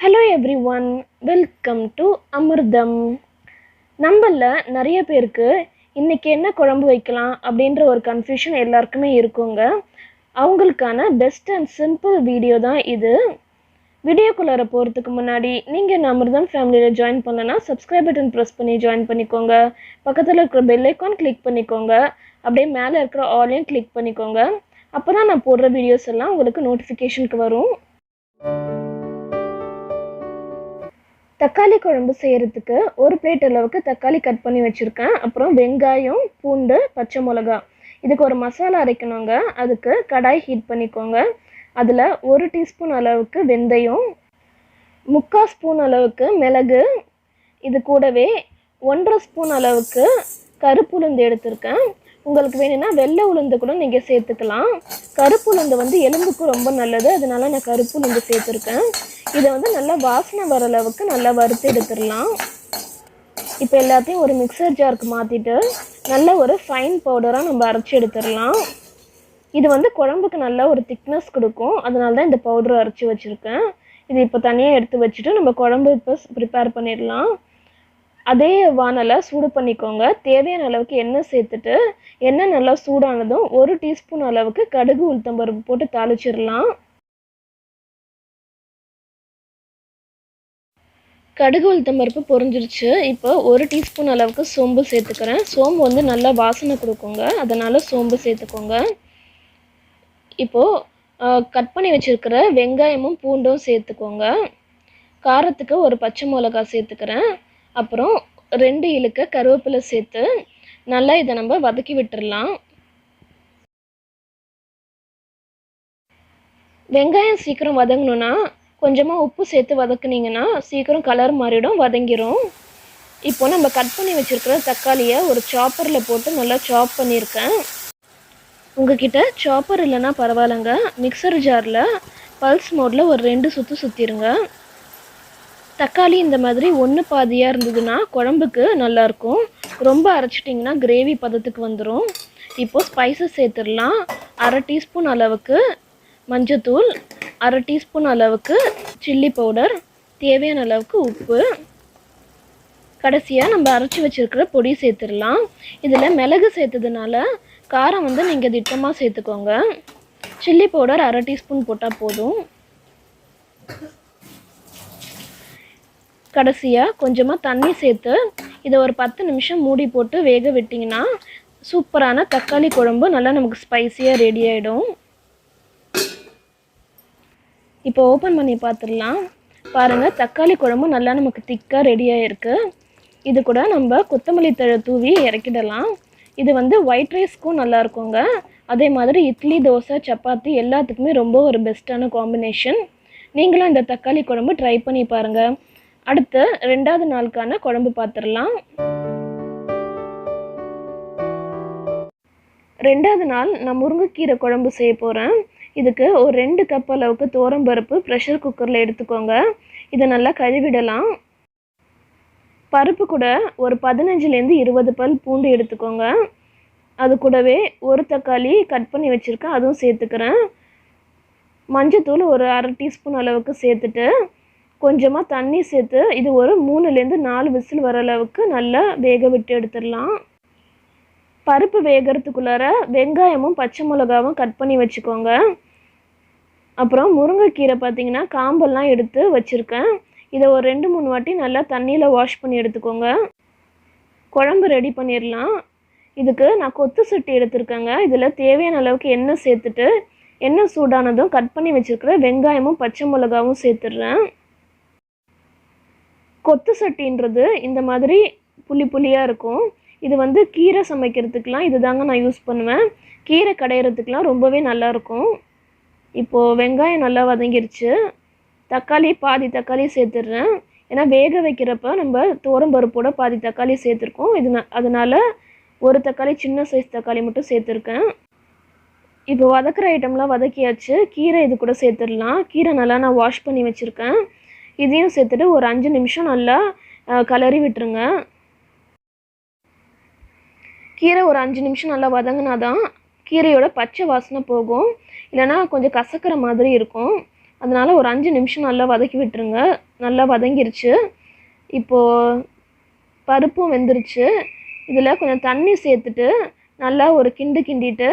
Hello everyone, welcome to Amirdham. நம்மள நிறைய பேருக்கு இன்னைக்கு என்ன குழம்பு வைக்கலாம் அப்படின்ற ஒரு கன்ஃபியூஷன் எல்லாருக்குமே இருக்குங்க. அவங்களுக்கான பெஸ்ட் அண்ட் சிம்பிள் வீடியோ தான் இது. வீடியோக்குள்ளார போகிறதுக்கு முன்னாடி நீங்கள் அமிர்தம் ஃபேமிலியில் ஜாயின் பண்ணலன்னா சப்ஸ்கிரைப் பட்டன் ப்ரெஸ் பண்ணி ஜாயின் பண்ணிக்கோங்க. பக்கத்தில் இருக்கிற பெல் ஐக்கான் கிளிக் பண்ணிக்கோங்க. அப்படியே மேலே இருக்கிற ஆலையும் கிளிக் பண்ணிக்கோங்க. அப்போ தான் நான் போடுற வீடியோஸ் எல்லாம் உங்களுக்கு நோட்டிஃபிகேஷனுக்கு வரும். தக்காளி குழம்பு செய்கிறதுக்கு ஒரு பிளேட் அளவுக்கு தக்காளி கட் பண்ணி வச்சுருக்கேன். அப்புறம் வெங்காயம், பூண்டு, பச்சை மிளகா, இதுக்கு ஒரு மசாலா அரைக்கணுங்க. அதுக்கு கடாய் ஹீட் பண்ணிக்கோங்க. அதில் 1 டீஸ்பூன் அளவுக்கு வெந்தயம், 3/4 ஸ்பூன் அளவுக்கு மிளகு, இது கூடவே 1.5 ஸ்பூன் அளவுக்கு கருப்பு உளுந்து எடுத்திருக்கேன். உங்களுக்கு வேணும்னா வெள்ளை உளுந்து கூட நீங்கள் சேர்த்துக்கலாம். கருப்பு உளுந்து வந்து எலும்புக்கு ரொம்ப நல்லது, அதனால நான் கருப்பு உளுந்து சேர்த்துருக்கேன். இதை வந்து நல்லா வாசனை வர அளவுக்கு நல்லா வறுத்து எடுத்துடலாம். இப்போ எல்லாத்தையும் ஒரு மிக்சர் ஜாருக்கு மாற்றிட்டு நல்ல ஒரு ஃபைன் பவுடராக நம்ம அரைச்சி எடுத்துடலாம். இது வந்து குழம்புக்கு நல்ல ஒரு திக்னஸ் கொடுக்கும், அதனால தான் இந்த பவுடரை அரைச்சி வச்சுருக்கேன். இது இப்போ தனியாக எடுத்து வச்சுட்டு நம்ம குழம்பு இப்போ ப்ரிப்பேர் பண்ணிடலாம். அதே வானலை சூடு பண்ணிக்கோங்க. தேவையான அளவுக்கு எண்ணெய் சேர்த்துட்டு எண்ணெய் நல்லா சூடானதும் 1 டீஸ்பூன் அளவுக்கு கடுகு உளுத்தம்பருப்பு போட்டு தாளிச்சிடலாம். கடுகு உளுத்தம்பருப்பு பொரிஞ்சிருச்சு. இப்போ 1 டீஸ்பூன் அளவுக்கு சோம்பு சேர்த்துக்கிறேன். சோம்பு வந்து நல்லா வாசனை கொடுக்குங்க, அதனால் சோம்பு சேர்த்துக்கோங்க. இப்போது கட் பண்ணி வச்சுருக்கிற வெங்காயமும் பூண்டும் சேர்த்துக்கோங்க. காரத்துக்கு ஒரு பச்சை மிளகா சேர்த்துக்கிறேன். அப்புறம் 2 இழுக்க கருவேப்பிலை சேர்த்து நல்லா இதை நம்ம வதக்கி விட்டுடலாம். வெங்காயம் சீக்கிரம் வதங்கணுன்னா கொஞ்சமாக உப்பு சேர்த்து வதக்குனீங்கன்னா சீக்கிரம் கலர் மாறிடும், வதங்கிடும். இப்போ நம்ம கட் பண்ணி வச்சுருக்கிற தக்காளியை ஒரு சாப்பரில் போட்டு நல்லா சாப் பண்ணியிருக்கேன். உங்ககிட்ட சாப்பர் இல்லைன்னா பரவாயில்லைங்க, மிக்சர் ஜாரில் பல்ஸ் மோடில் ஒரு 2 சுற்று சுற்றிடுங்க. தக்காளி இந்த மாதிரி 1 பாதியாக இருந்ததுன்னா குழம்புக்கு நல்லாயிருக்கும். ரொம்ப அரைச்சிட்டிங்கன்னா கிரேவி பதத்துக்கு வந்துடும். இப்போது ஸ்பைசஸ் சேர்த்துடலாம். 1/2 டீஸ்பூன் அளவுக்கு மஞ்சத்தூள், 1/2 டீஸ்பூன் அளவுக்கு சில்லி பவுடர், தேவையான அளவுக்கு உப்பு, கடைசியாக நம்ம அரைச்சி வச்சுருக்கிற பொடி சேர்த்துடலாம். இதில் மிளகு சேர்த்ததுனால காரம் வந்து நீங்கள் திட்டமாக சேர்த்துக்கோங்க. சில்லி பவுடர் 1/2 டீஸ்பூன் போட்டால் போதும். கடைசியாக கொஞ்சமாக தண்ணி சேர்த்து இதை ஒரு 10 நிமிஷம் மூடி போட்டு வேக விட்டிங்கன்னா சூப்பரான தக்காளி குழம்பு நல்லா நமக்கு ஸ்பைஸியாக ரெடி ஆகிடும். இப்போ ஓப்பன் பண்ணி பார்த்துடலாம். பாருங்கள், தக்காளி குழம்பு நல்லா நமக்கு திக்காக ரெடி ஆகிருக்கு. இது கூட நம்ம கொத்தமல்லி தழை தூவி இறக்கிடலாம். இது வந்து ஒயிட் ரைஸ்க்கும் நல்லா இருக்குங்க. அதே மாதிரி இட்லி, தோசை, சப்பாத்தி எல்லாத்துக்குமே ரொம்ப ஒரு பெஸ்ட்டான காம்பினேஷன். நீங்களும் இந்த தக்காளி குழம்பு ட்ரை பண்ணி பாருங்கள். அடுத்து 2வது நாளுக்கான குழம்பு பார்த்துடலாம். 2வது நாள் நான் முருங்கைக்கீரை குழம்பு செய்ய போகிறேன். இதுக்கு ஒரு 2 கப் அளவுக்கு துவரம்பருப்பு ப்ரெஷர் குக்கரில் எடுத்துக்கோங்க. இதை நல்லா கழுவிடலாம். பருப்பு கூட ஒரு 15லேருந்து 20 பல் பூண்டு எடுத்துக்கோங்க. அது கூடவே ஒரு தக்காளி கட் பண்ணி வச்சுருக்கேன், அதுவும் சேர்த்துக்கிறேன். மஞ்சத்தூள் ஒரு 1/2 டீஸ்பூன் அளவுக்கு சேர்த்துட்டு கொஞ்சமாக தண்ணி சேர்த்து இது ஒரு 3லேருந்து 4 விசில் வர அளவுக்கு நல்லா வேக விட்டு எடுத்துடலாம். பருப்பு வேகிறதுக்குள்ளார வெங்காயமும் பச்சை மிளகாவும் கட் பண்ணி வச்சுக்கோங்க. அப்புறம் முருங்கைக்கீரை பார்த்திங்கன்னா காம்பெல்லாம் எடுத்து வச்சுருக்கேன். இதை ஒரு 2-3 வாட்டி நல்லா தண்ணியில் வாஷ் பண்ணி எடுத்துக்கோங்க. குழம்பு ரெடி பண்ணிடலாம். இதுக்கு நான் கொத்து சட்டி எடுத்துருக்கேங்க. இதில் தேவையான அளவுக்கு எண்ணெய் சேர்த்துட்டு எண்ணெய் சூடானதும் கட் பண்ணி வச்சுருக்கிற வெங்காயமும் பச்சை மிளகாவும் சேர்த்துடுறேன். கொத்து சட்டின்றது இந்த மாதிரி புளி புளியாக இருக்கும். இது வந்து கீரை சமைக்கிறதுக்கெலாம் இது தாங்க நான் யூஸ் பண்ணுவேன். கீரை கடையிறதுக்கெலாம் ரொம்பவே நல்லாயிருக்கும். இப்போது வெங்காயம் நல்லா வதங்கிருச்சு. பாதி தக்காளி சேர்த்துடுறேன். ஏன்னா வேக வைக்கிறப்ப நம்ம துவரம்பருப்போட பாதி தக்காளி சேர்த்துருக்கோம். அதனால் ஒரு தக்காளி, சின்ன சைஸ் தக்காளி மட்டும் சேர்த்துருக்கேன். இப்போ வதக்கிற ஐட்டம்லாம் வதக்கியாச்சு. கீரை இது கூட சேர்த்துடலாம். கீரை நல்லா நான் வாஷ் பண்ணி வச்சுருக்கேன். இதையும் சேர்த்துட்டு ஒரு 5 நிமிஷம் நல்லா கலரி விட்டுருங்க. கீரை ஒரு 5 நிமிஷம் நல்லா வதங்கினா தான் கீரையோட பச்சை வாசனை போகும், இல்லைனா கொஞ்சம் கசக்கிற மாதிரி இருக்கும். அதனால் ஒரு 5 நிமிஷம் நல்லா வதக்கி விட்டுருங்க. நல்லா வதங்கிருச்சு. இப்போது பருப்பும் வெந்துருச்சு. இதில் கொஞ்சம் தண்ணி சேர்த்துட்டு நல்லா ஒரு கிண்டிட்டு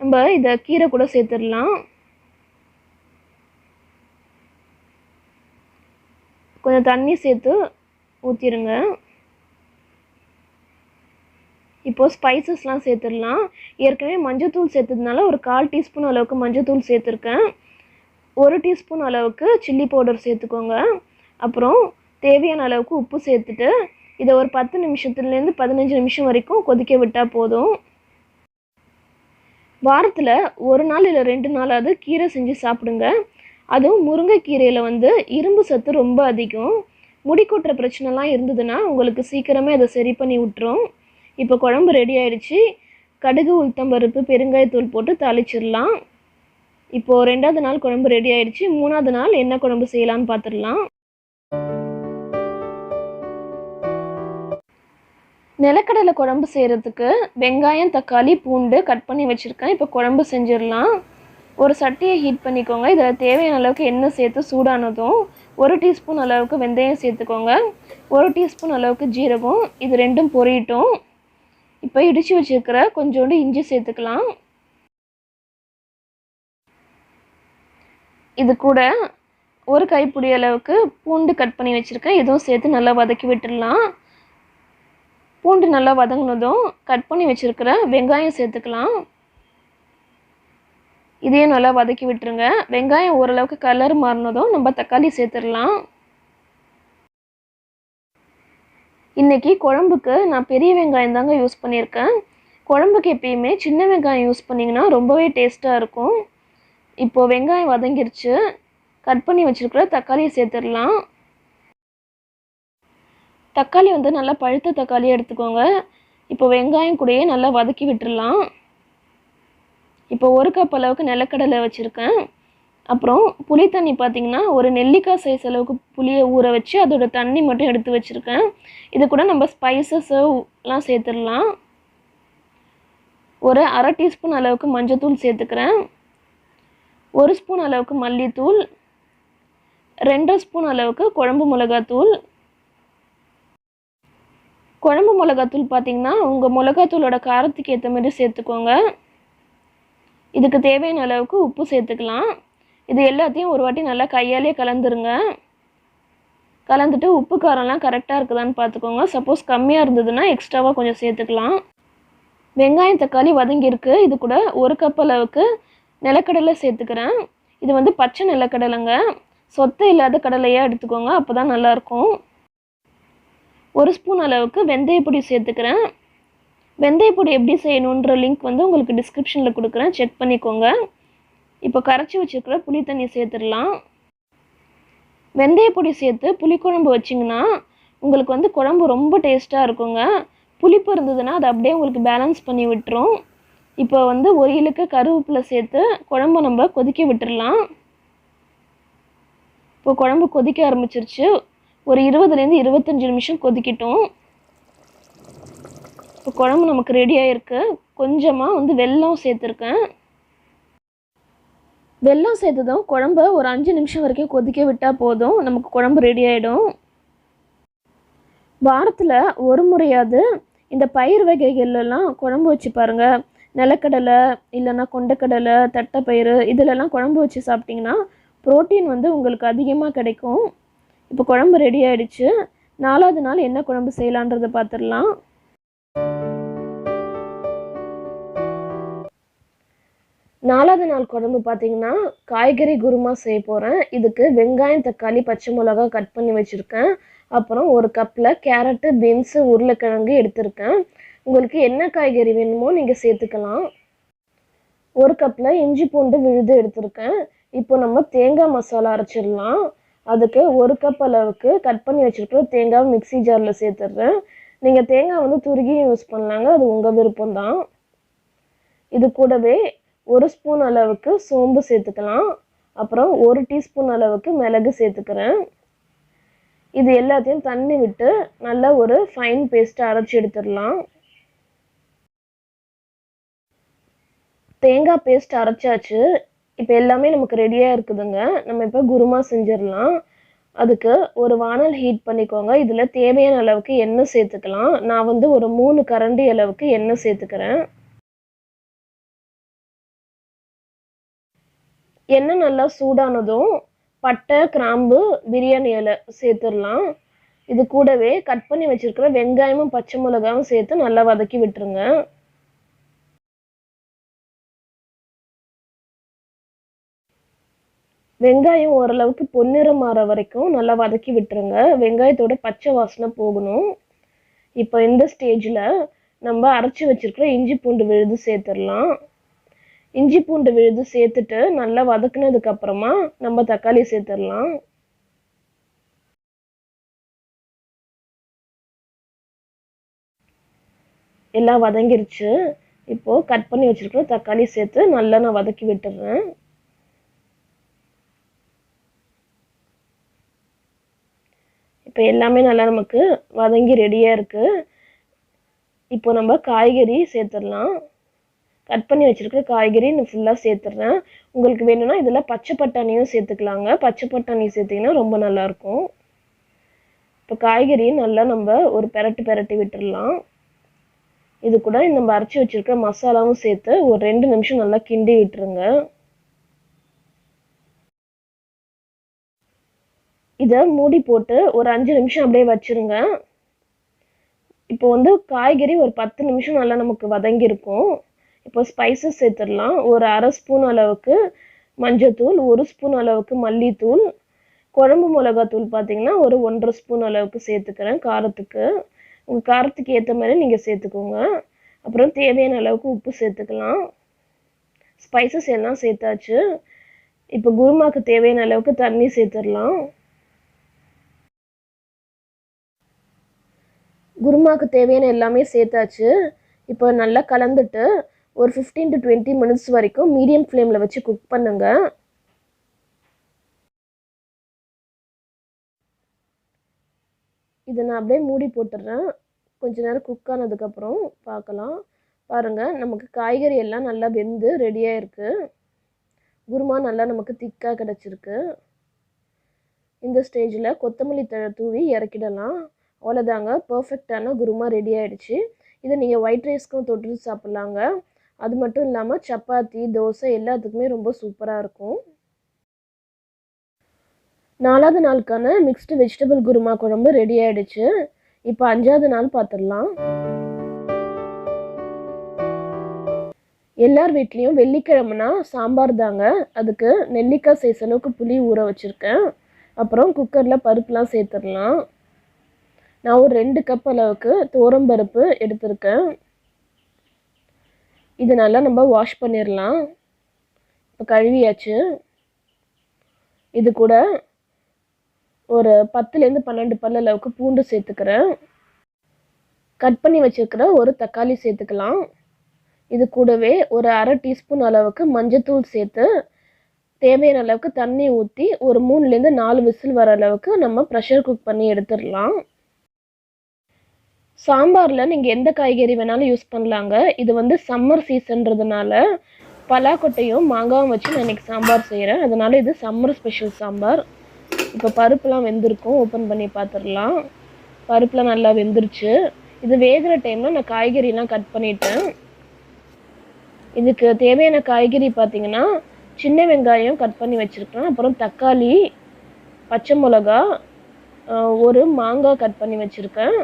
நம்ம இதை கீரை கூட சேர்த்துடலாம். கொஞ்சம் தண்ணி சேர்த்து ஊற்றிடுங்க. இப்போது ஸ்பைசஸ்லாம் சேர்த்துடலாம். ஏற்கனவே மஞ்சத்தூள் சேர்த்ததுனால ஒரு 1/4 டீஸ்பூன் அளவுக்கு மஞ்சத்தூள் சேர்த்துருக்கேன். 1 டீஸ்பூன் அளவுக்கு சில்லி பவுடர் சேர்த்துக்கோங்க. அப்புறம் தேவையான அளவுக்கு உப்பு சேர்த்துட்டு இதை ஒரு 10 நிமிஷத்துலேருந்து 15 நிமிஷம் வரைக்கும் கொதிக்க விட்டால் போதும். வாரத்தில் 1 நாள் இல்லை 2 நாளாவது கீரை செஞ்சு சாப்பிடுங்க. அதுவும் முருங்கைக்கீரையில் இரும்பு சத்து ரொம்ப அதிகம். முடி கொட்டுற பிரச்சனைலாம் இருந்ததுன்னா உங்களுக்கு சீக்கிரமே அதை சரி பண்ணி விட்டுரும். இப்போ குழம்பு ரெடி ஆயிடுச்சு. கடுகு, உளுத்தம்பருப்பு, பெருங்காயத்தூள் போட்டு தாளிச்சிடலாம். இப்போது 2வது நாள் குழம்பு ரெடி ஆயிடுச்சு. 3வது நாள் என்ன குழம்பு செய்யலான்னு பார்த்துடலாம். நிலக்கடலை குழம்பு செய்கிறதுக்கு வெங்காயம், தக்காளி, பூண்டு கட் பண்ணி வச்சுருக்கேன். இப்போ குழம்பு செஞ்சிடலாம். ஒரு சட்டியை ஹீட் பண்ணிக்கோங்க. இதில் தேவையான அளவுக்கு எண்ணெய் சேர்த்து சூடானதும் 1 டீஸ்பூன் அளவுக்கு வெந்தயம் சேர்த்துக்கோங்க. 1 டீஸ்பூன் அளவுக்கு ஜீரகம். இது ரெண்டும் பொரியட்டும். இப்போ இடித்து வச்சுருக்கிற கொஞ்சோண்டு இஞ்சி சேர்த்துக்கலாம். இது கூட ஒரு கைப்பிடி அளவுக்கு பூண்டு கட் பண்ணி வச்சுருக்கேன். இதுவும் சேர்த்து நல்லா வதக்கி விட்டுடலாம். பூண்டு நல்லா வதங்கினதும் கட் பண்ணி வச்சுருக்கிற வெங்காயம் சேர்த்துக்கலாம். இதையும் நல்லா வதக்கி விட்டுருங்க. வெங்காயம் ஓரளவுக்கு கலர் மாறினதும் நம்ம தக்காளி சேர்த்துடலாம். இன்றைக்கி குழம்புக்கு நான் பெரிய வெங்காயம் தாங்க யூஸ் பண்ணியிருக்கேன். குழம்புக்கு எப்பயுமே சின்ன வெங்காயம் யூஸ் பண்ணிங்கன்னா ரொம்பவே டேஸ்ட்டாக இருக்கும். இப்போது வெங்காயம் வதங்கிருச்சு. கட் பண்ணி வச்சுருக்கிற தக்காளியை சேர்த்துடலாம். தக்காளி நல்லா பழுத்த தக்காளியாக எடுத்துக்கோங்க. இப்போ வெங்காயம் கூடயே நல்லா வதக்கி விட்டுடலாம். இப்போ 1 கப் அளவுக்கு நிலக்கடலை வச்சுருக்கேன். அப்புறம் புளி தண்ணி பார்த்திங்கன்னா ஒரு நெல்லிக்காய் சைஸ் அளவுக்கு புளியை ஊற வச்சு அதோட தண்ணி மட்டும் எடுத்து வச்சுருக்கேன். இது கூட நம்ம ஸ்பைசஸ்லாம் சேர்த்துடலாம். ஒரு 1/2 டீஸ்பூன் அளவுக்கு மஞ்சத்தூள் சேர்த்துக்கிறேன். 1 ஸ்பூன் அளவுக்கு மல்லித்தூள், 2 ஸ்பூன் அளவுக்கு குழம்பு மிளகாத்தூள். குழம்பு மிளகாத்தூள் பார்த்திங்கன்னா உங்கள் மிளகாத்தூளோட காரத்துக்கு ஏற்ற மாதிரி சேர்த்துக்கோங்க. இதுக்கு தேவையான அளவுக்கு உப்பு சேர்த்துக்கலாம். இது எல்லாத்தையும் ஒரு வாட்டி நல்லா கையாலே கலந்துருங்க. கலந்துட்டு உப்பு காரம்லாம் கரெக்டாக இருக்குதான்னு பார்த்துக்கோங்க. சப்போஸ் கம்மியாக இருந்ததுன்னா எக்ஸ்ட்ராவாக கொஞ்சம் சேர்த்துக்கலாம். வெங்காயம், தக்காளி வதங்கியிருக்கு. இது கூட 1 கப் அளவுக்கு நிலக்கடலை சேர்த்துக்கிறேன். இது பச்சை நிலக்கடலைங்க. சொத்தை இல்லாத கடலையாக எடுத்துக்கோங்க, அப்போ தான் நல்லாயிருக்கும். 1 ஸ்பூன் அளவுக்கு வெந்தயப்பொடி சேர்த்துக்கிறேன். வெந்தயப்பொடி எப்படி செய்யணுன்ற லிங்க் உங்களுக்கு டிஸ்கிரிப்ஷனில் கொடுக்குறேன், செக் பண்ணிக்கோங்க. இப்போ கரைச்சி வச்சுருக்கிற புளி தண்ணி சேர்த்துடலாம். வெந்தயப்பொடி சேர்த்து புளிக்குழம்பு வச்சிங்கன்னா உங்களுக்கு குழம்பு ரொம்ப டேஸ்ட்டாக இருக்குங்க. புளிப்பு இருந்ததுன்னா அது அப்படியே உங்களுக்கு பேலன்ஸ் பண்ணி விட்டுரும். இப்போ ஒரு இழுக்கு கருவேப்பிலை சேர்த்து குழம்பு நம்ம கொதிக்க விட்டுடலாம். இப்போ குழம்பு கொதிக்க ஆரம்பிச்சிருச்சு. ஒரு 20லேருந்து 25 நிமிஷம் கொதிக்கட்டும். இப்போ குழம்பு நமக்கு ரெடி ஆகிருக்கு. கொஞ்சமாக வெல்லம் சேர்த்துருக்கேன். வெல்லம் சேர்த்ததும் குழம்பை ஒரு 5 நிமிஷம் வரைக்கும் கொதிக்க விட்டால் போதும், நமக்கு குழம்பு ரெடி ஆகிடும். வாரத்தில் ஒரு முறையாவது இந்த பயிர் வகைகள்லாம் குழம்பு வச்சு பாருங்கள். நிலக்கடலை இல்லைன்னா கொண்டக்கடலை, தட்டைப்பயிறு இதிலெல்லாம் குழம்பு வச்சு சாப்பிட்டிங்கன்னா புரோட்டீன் உங்களுக்கு அதிகமாக கிடைக்கும். இப்போ குழம்பு ரெடி ஆகிடுச்சு. 4வது நாள் என்ன குழம்பு செய்யலான்றதை பார்த்துடலாம். 4வது நாள் குழம்பு பார்த்திங்கன்னா காய்கறி குருமா செய்ய போகிறேன். இதுக்கு வெங்காயம், தக்காளி, பச்சை மிளகா கட் பண்ணி வச்சுருக்கேன். அப்புறம் ஒரு கப்பில் கேரட்டு, பீன்ஸு, உருளைக்கிழங்கு எடுத்திருக்கேன். உங்களுக்கு என்ன காய்கறி வேணுமோ நீங்கள் சேர்த்துக்கலாம். ஒரு கப்பில் இஞ்சி பூண்டு விழுது எடுத்திருக்கேன். இப்போ நம்ம தேங்காய் மசாலா அரைச்சிடலாம். அதுக்கு 1 கப் அளவுக்கு கட் பண்ணி வச்சுருக்கிற தேங்காய் மிக்ஸி ஜாரில் சேர்த்துடுறேன். நீங்கள் தேங்காய் துருகியும் யூஸ் பண்ணலாங்க, அது உங்கள் விருப்பம்தான். இது கூடவே 1 ஸ்பூன் அளவுக்கு சோம்பு சேர்த்துக்கலாம். அப்புறம் 1 டீஸ்பூன் அளவுக்கு மிளகு சேர்த்துக்கிறேன். இது எல்லாத்தையும் தண்ணி விட்டு நல்லா ஒரு ஃபைன் பேஸ்ட்டை அரைச்சி எடுத்துடலாம். தேங்காய் பேஸ்ட் அரைச்சாச்சு. இப்போ எல்லாமே நமக்கு ரெடியாக இருக்குதுங்க. நம்ம இப்போ குருமா செஞ்சிடலாம். அதுக்கு ஒரு வானல் ஹீட் பண்ணிக்கோங்க. இதில் தேவையான அளவுக்கு எண்ணெய் சேர்த்துக்கலாம். நான் வந்து ஒரு 3 கரண்டி அளவுக்கு எண்ணெய் சேர்த்துக்கிறேன். எண்ணெய் நல்லா சூடானதும் பட்டை, கிராம்பு, பிரியாணி இலை சேர்த்துடலாம். இது கூடவே கட் பண்ணி வச்சிருக்கிற வெங்காயமும் பச்சை மிளகாவும் சேர்த்து நல்லா வதக்கி விட்டுருங்க. வெங்காயம் ஓரளவுக்கு பொன்னிறம் மாற வரைக்கும் நல்லா வதக்கி விட்டுருங்க. வெங்காயத்தோட பச்சை வாசனை போகணும். இப்போ இந்த ஸ்டேஜில் நம்ம அரைச்சி வச்சிருக்கிற இஞ்சி பூண்டு விழுது சேர்த்துடலாம். இஞ்சி பூண்டு விழுது சேர்த்துட்டு நல்லா வதக்குனதுக்கு அப்புறமா நம்ம தக்காளி சேர்த்துடலாம். எல்லாம் வதங்கிருச்சு. இப்போ கட் பண்ணி வச்சிருக்கிற தக்காளி சேர்த்து நல்லா நான் வதக்கி விட்டுறேன். இப்போ எல்லாமே நல்லா நமக்கு வதங்கி ரெடியாக இருக்குது. இப்போ நம்ம காய்கறி சேர்த்துடலாம். கட் பண்ணி வச்சுருக்கிற காய்கறி நான் ஃபுல்லாக சேர்த்துட்றேன். உங்களுக்கு வேணும்னா இதில் பச்சை பட்டாணியும் சேர்த்துக்கலாங்க. பச்சை பட்டாணி சேர்த்திங்கன்னா ரொம்ப நல்லாயிருக்கும். இப்போ காய்கறி நல்லா நம்ம ஒரு பெரட்டி விட்டுடலாம். இது கூட நம்ம அரைச்சி வச்சுருக்கிற மசாலாவும் சேர்த்து ஒரு 2 நிமிஷம் நல்லா கிண்டி விட்டுருங்க. இதை மூடி போட்டு ஒரு 5 நிமிஷம் அப்படியே வச்சுருங்க. இப்போ வந்து காய்கறி ஒரு 10 நிமிஷம் நல்லா நமக்கு வதங்கியிருக்கும். இப்போ ஸ்பைசஸ் சேர்த்துடலாம். ஒரு 1/2 ஸ்பூன் அளவுக்கு மஞ்சத்தூள், 1 ஸ்பூன் அளவுக்கு மல்லித்தூள், குழம்பு மிளகாத்தூள் பார்த்தீங்கன்னா ஒரு 1/2 ஸ்பூன் அளவுக்கு சேர்த்துக்கிறேன் காரத்துக்கு. உங்கள் காரத்துக்கு ஏற்ற மாதிரி நீங்கள் சேர்த்துக்கோங்க. அப்புறம் தேவையான அளவுக்கு உப்பு சேர்த்துக்கலாம். ஸ்பைசஸ் எல்லாம் சேர்த்தாச்சு. இப்போ குருமாக்கு தேவையான அளவுக்கு தண்ணி சேர்த்துடலாம். குருமாக்கு தேவையான எல்லாமே சேர்த்தாச்சு. இப்போ நல்லா கலந்துட்டு ஒரு 15 to 20 மினிட்ஸ் வரைக்கும் மீடியம் ஃப்ளேமில் வச்சு குக் பண்ணுங்க. இதை நான் அப்படியே மூடி போட்டுடுறேன். கொஞ்ச நேரம் குக் ஆனதுக்கப்புறம் பார்க்கலாம். பாருங்கள், நமக்கு காய்கறி எல்லாம் நல்லா வெந்து ரெடியாக இருக்குது. குருமா நல்லா நமக்கு திக்காக கிடச்சிருக்கு. இந்த ஸ்டேஜில் கொத்தமல்லி தழை தூவி இறக்கிடலாம். அவ்வளோதாங்க, பர்ஃபெக்டான குருமா ரெடி ஆகிடுச்சு. இதை நீங்கள் ஒயிட் ரைஸ்க்கும் தொட்டு சாப்பிட்லாங்க. அது மட்டும் இல்லாமல் சப்பாத்தி, தோசை எல்லாத்துக்குமே ரொம்ப சூப்பராக இருக்கும். 4வது நாளுக்கான மிக்ஸ்டு வெஜிடபிள் குருமா குழம்பு ரெடி ஆகிடுச்சு. இப்போ 5வது நாள் பார்த்துடலாம். எல்லார் வீட்லேயும் வெள்ளிக்கிழமைனா சாம்பார் தாங்க. அதுக்கு நெல்லிக்காய் சைஸ் அளவுக்கு புளி ஊற வச்சுருக்கேன். அப்புறம் குக்கரில் பருப்புலாம் சேர்த்துடலாம். நான் ஒரு 2 கப் அளவுக்கு துவரம்பருப்பு எடுத்திருக்கேன். இது நல்லா நம்ம வாஷ் பண்ணிடலாம். இப்போ கழுவியாச்சு. இது கூட ஒரு 10லேருந்து 12 பல் அளவுக்கு பூண்டு சேர்த்துக்கிறேன். கட் பண்ணி வச்சுருக்கிற ஒரு தக்காளி சேர்த்துக்கலாம். இது கூடவே ஒரு 1/2 டீஸ்பூன் அளவுக்கு மஞ்சத்தூள் சேர்த்து தேவையான அளவுக்கு தண்ணி ஊற்றி ஒரு 3லேருந்து 4 விசில் வர அளவுக்கு நம்ம ப்ரெஷர் குக் பண்ணி எடுத்துடலாம். சாம்பாரில் நீங்கள் எந்த காய்கறி வேணாலும் யூஸ் பண்ணலாங்க. இது வந்து சம்மர் சீசன்றதுனால பலாக்கொட்டையும் மாங்காயும் வச்சு நான் இன்றைக்கி சாம்பார் செய்கிறேன். அதனால் இது சம்மர் ஸ்பெஷல் சாம்பார். இப்போ பருப்புலாம் வெந்திருக்கும். ஓப்பன் பண்ணி பார்த்துடலாம். பருப்புலாம் நல்லா வெந்துருச்சு. இது வேகிற டைமில் நான் காய்கறிலாம் கட் பண்ணிட்டேன். இதுக்கு தேவையான காய்கறி பார்த்திங்கன்னா சின்ன வெங்காயம் கட் பண்ணி வச்சுருக்கேன். அப்புறம் தக்காளி, பச்சை மிளகா, ஒரு மாங்காய் கட் பண்ணி வச்சுருக்கேன்.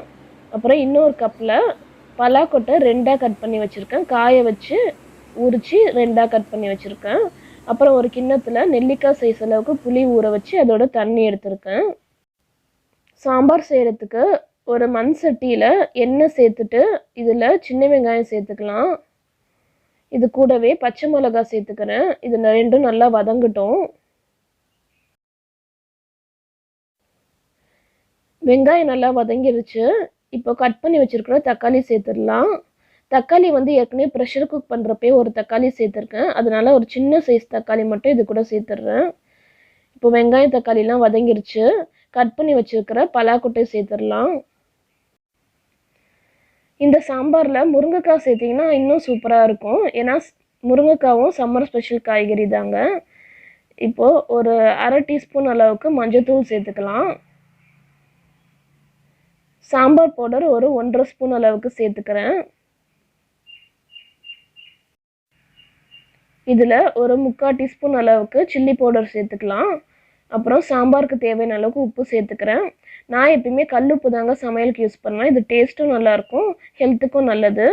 அப்புறம் இன்னொரு கப்பில் பலாக்கொட்டை 2ஆக கட் பண்ணி வச்சுருக்கேன். காய வச்சு உரித்து 2ஆக கட் பண்ணி வச்சுருக்கேன். அப்புறம் ஒரு கிண்ணத்தில் நெல்லிக்காய் சைஸ் அளவுக்கு புளி ஊற வச்சு அதோட தண்ணி எடுத்திருக்கேன். சாம்பார் செய்கிறதுக்கு ஒரு மண் சட்டியில் எண்ணெய் சேர்த்துட்டு இதில் சின்ன வெங்காயம் சேர்த்துக்கலாம். இது கூடவே பச்சை மிளகா சேர்த்துக்கிறேன். இது 2ம் நல்லா வதங்கட்டும். வெங்காயம் நல்லா வதங்கிருச்சு. இப்போ கட் பண்ணி வச்சுருக்கிற தக்காளி சேர்த்துடலாம். தக்காளி வந்து ஏற்கனவே ப்ரெஷர் குக் பண்ணுறப்பே ஒரு தக்காளி சேர்த்துருக்கேன். அதனால ஒரு சின்ன சைஸ் தக்காளி மட்டும் இது கூட சேர்த்துட்றேன். இப்போ வெங்காயம் தக்காளிலாம் வதங்கிருச்சு. கட் பண்ணி வச்சுருக்கிற பலாக்கொட்டை சேர்த்துடலாம். இந்த சாம்பாரில் முருங்கைக்காய் சேர்த்திங்கன்னா இன்னும் சூப்பராக இருக்கும். ஏன்னா முருங்கைக்காவும் சம்மர் ஸ்பெஷல் காய்கறி தாங்க. இப்போது ஒரு அரை டீஸ்பூன் அளவுக்கு மஞ்சள்தூள் சேர்த்துக்கலாம். சாம்பார் பவுடர் ஒரு 1.5 ஸ்பூன் அளவுக்கு சேர்த்துக்கிறேன். இதில் ஒரு 3/4 டீஸ்பூன் அளவுக்கு சில்லி பவுடர் சேர்த்துக்கலாம். அப்புறம் சாம்பாருக்கு தேவையான அளவுக்கு உப்பு சேர்த்துக்கிறேன். நான் எப்பயுமே கல்லுப்பு தாங்க சமையலுக்கு யூஸ் பண்ணுவேன். இது டேஸ்ட்டும் நல்லாயிருக்கும், ஹெல்த்துக்கும் நல்லது.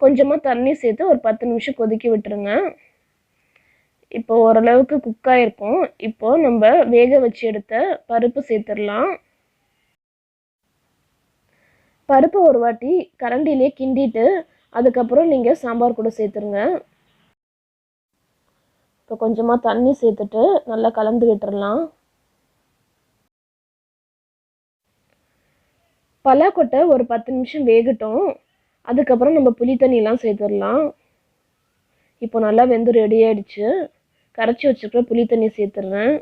கொஞ்சமாக தண்ணி சேர்த்து ஒரு 10 நிமிஷம் கொதிக்க விட்டுருங்க. இப்போ ஓரளவுக்கு குக் ஆகிருக்கும். இப்போது நம்ம வேக வச்சு எடுத்த பருப்பு சேர்த்துடலாம். பருப்பை ஒரு வாட்டி கரண்டிலே கிண்டிட்டு அதுக்கப்புறம் நீங்கள் சாம்பார் கூட சேர்த்துருங்க. இப்போ கொஞ்சமாக தண்ணி சேர்த்துட்டு நல்லா கலந்து விட்டுறலாம். பலாக்கொட்டை ஒரு 10 நிமிஷம் வேகட்டும். அதுக்கப்புறம் நம்ம புளி தண்ணியெலாம் சேர்த்துடலாம். இப்போ நல்லா வெந்து ரெடி ஆகிடுச்சு. கரைச்சி வச்சுருக்கிற புளி தண்ணி சேர்த்துடுறேன்.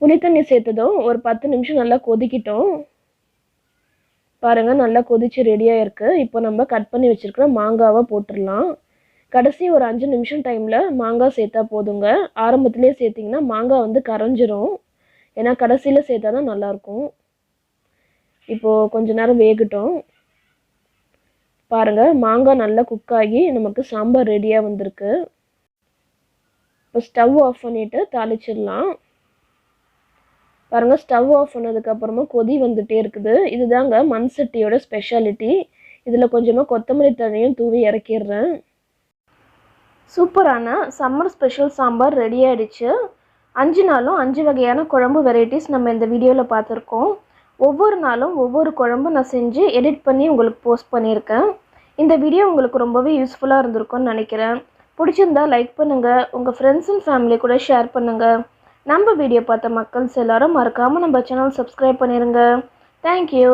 புளி தண்ணி சேர்த்ததும் ஒரு 10 நிமிஷம் நல்லா கொதிக்கிட்டோம். பாருங்கள், நல்லா கொதிச்சு ரெடியாக இருக்குது. இப்போ நம்ம கட் பண்ணி வச்சுருக்கிற மாங்காவை போட்டுடலாம். கடைசி ஒரு 5 நிமிஷம் டைமில் மாங்காய் சேர்த்தா போதுங்க. ஆரம்பத்துலேயே சேர்த்திங்கன்னா மாங்காய் வந்து கரைஞ்சிரும். ஏன்னா கடைசியில் சேர்த்தா தான் நல்லாயிருக்கும். இப்போது கொஞ்ச நேரம் வேகட்டும். பாருங்கள், மாங்காய் நல்லா குக் ஆகி நமக்கு சாம்பார் ரெடியாக வந்திருக்கு. இப்போ ஸ்டவ் ஆஃப் பண்ணிவிட்டு தாளிச்சிடலாம். பாருங்கள், ஸ்டவ் ஆஃப் பண்ணதுக்கப்புறமா கொதி வந்துகிட்டே இருக்குது. இதுதாங்க மண் சட்டியோட ஸ்பெஷாலிட்டி. இதில் கொஞ்சமாக கொத்தமல்லி தழையும் தூவி இறக்கிடுறேன். சூப்பரான சம்மர் ஸ்பெஷல் சாம்பார் ரெடி ஆகிடுச்சு. 5 நாளும் 5 வகையான குழம்பு வெரைட்டிஸ் நம்ம இந்த வீடியோவில் பார்த்துருக்கோம். ஒவ்வொரு நாளும் ஒவ்வொரு குழம்பு நான் செஞ்சு எடிட் பண்ணி உங்களுக்கு போஸ்ட் பண்ணியிருக்கேன். இந்த வீடியோ உங்களுக்கு ரொம்பவே யூஸ்ஃபுல்லாக இருந்திருக்கும்னு நினைக்கிறேன். பிடிச்சிருந்தா லைக் பண்ணுங்கள், உங்கள் ஃப்ரெண்ட்ஸ் அண்ட் ஃபேமிலி கூட ஷேர் பண்ணுங்கள். நம்ம வீடியோ பார்த்த மக்கள்ஸ் எல்லாரும் மறக்காமல் நம்ம சேனல் சப்ஸ்கிரைப் பண்ணிடுங்க. தேங்க்யூ.